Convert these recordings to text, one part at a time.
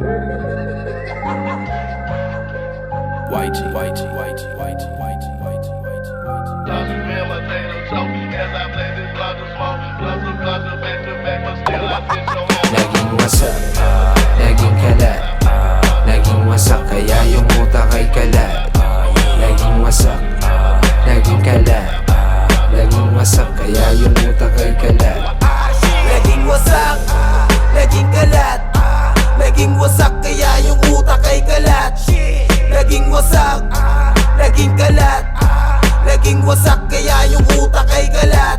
Naging wasak, naging kalat, naging wasak kaya yung utak ay kalat. Naging wasak, naging kalat, naging wasak kaya yung utak ay kalat. Naging wasak, naging kalat, naging wasak kaya yung utak ay kalat. Naging wasak, naging kalat, naging wasak kaya yung utak ay kalat.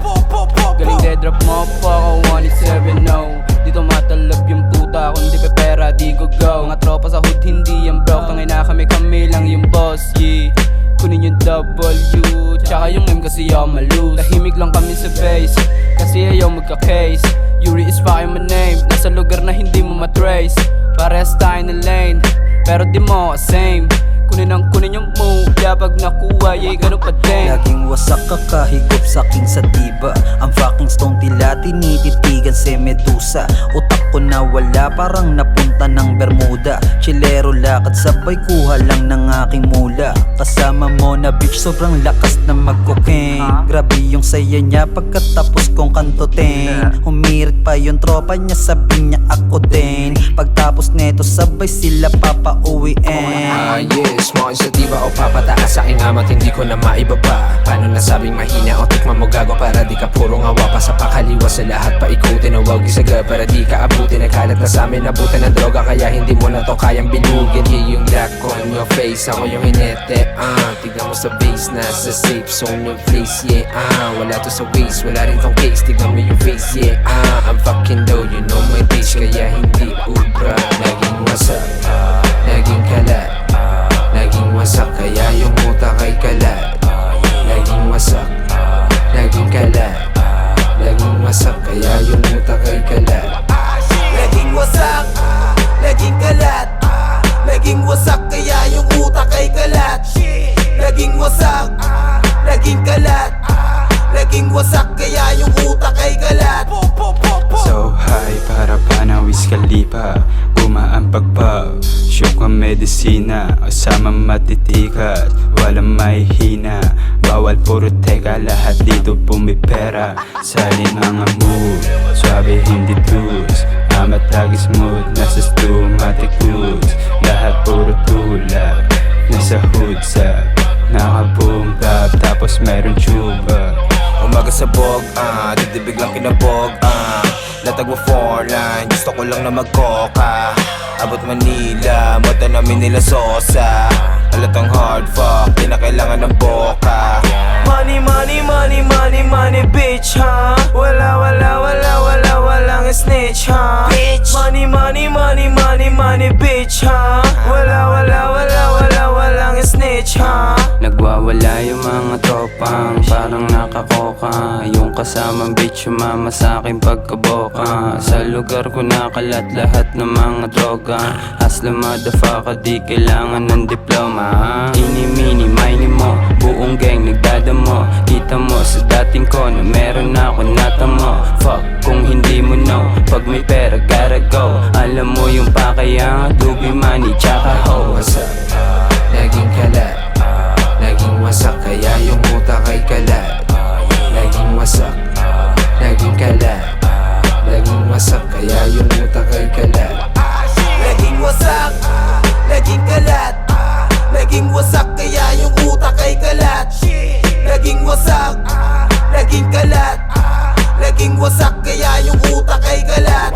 Galing dead-drop mo po ako 187-0. Dito matalab yung puta, kung di pa pera di go go. Mga tropa sa hood hindi yan broke, tangina kami lang yung boss, yeah. Kunin yung W, tsaka yung M kasi ako malus. Tahimik lang kami sa base, kasi ayaw magka-case. Yuri is fucking my name, nasa lugar na hindi mo matrace. Parehas tayo na lane, pero di mo same. Kunin yung move, kaya pag nakuha, yeah, ganun pa din. Laging wasak kakahigop saking sa tiba. Ang fucking stone tila tinititigan si Medusa. Utak ko na wala parang napunta ng Bermuda. Chilero lakad sabay kuha lang ng aking mula. Kasama mo na bitch sobrang lakas na mag-cocaine. Grabe yung saya niya pagkatapos kong kantutin. Humirit pa yung tropa niya sabi niya ako din. Pagtapos neto sabay sila papauwiin. Yes, mo sa diba o papataas sa aking amat hindi ko na maibaba. Paano nasabing mahina o tikman mo gago para di ka puro ngawa pa sa pakaliwa sa lahat paikutin o wag isaga para di ka abutin. Nagkalat na sa amin nabutan ng droga kaya hindi mo na to kayang bilugin. Yeah, yung lock on your face ako yung hinete. Tignan mo sa base nasa safe zone yung place. Yeah, wala to sa waist wala rin tong case. Tignan mo yung face. Yeah, I'm fucking low you know my taste kaya hindi ubra. Naging wasak, naging kalat, naging wasak kaya yung utak ay kalat. Naging wasak, naging kalat, naging wasak kaya yung utak ay kalat. Naging wasak, naging kalat, naging wasak kaya yung utak ay kalat. Naging wasak, naging kalat, naging wasak kaya yung utak ay kalat. So high para panawis kalipa. Gumaan pagpaw Shook ang medisina Kasama matitikas Walang mahihina Bawal puro teka Lahat dito pumipera Saling ang move Swabe hindi blues Amat lagi smooth Nasa stumatic blues Lahat puro tulak Nasa hood sa Naka-boom tap Tapos meron tuba Umaga sa bog, dibdibig lang kinabog, latag mo 4 line, gusto ko lang na magkoka. Abot Manila, mata namin nila sosa. Halatang hard fuck, di na kailangan ng boka. Money, money, money, money, money, bitch, ha? Walang snitch, ha? Bitch. Money, money, money, money, money, bitch, ha? Walang snitch, ha? Nagwawala yung mga tropang parang nakakoka. Yung kasamang bitch umama sa aking pagkaboka. Sa lugar ko nakalat lahat ng mga droga. Hustler motherfucker di kailangan ng diploma. Ini-mini, mini mo, buong gang nagdadamo. Kita mo sa dating ko na meron ako natamo. Fuck kung hindi mo know, pag may pera gotta go. Alam mo yung pakaya, dubi money tsaka ho. Wasak, naging kalat, naging wasak kaya yung utak ay kalat. Naging wasak, naging kalat, naging wasak kaya yung utak ay kalat. Naging wasak, naging kalat, naging wasak kaya yung utak ay kalat. Naging wasak, naging kalat, naging wasak kaya yung utak ay kalat.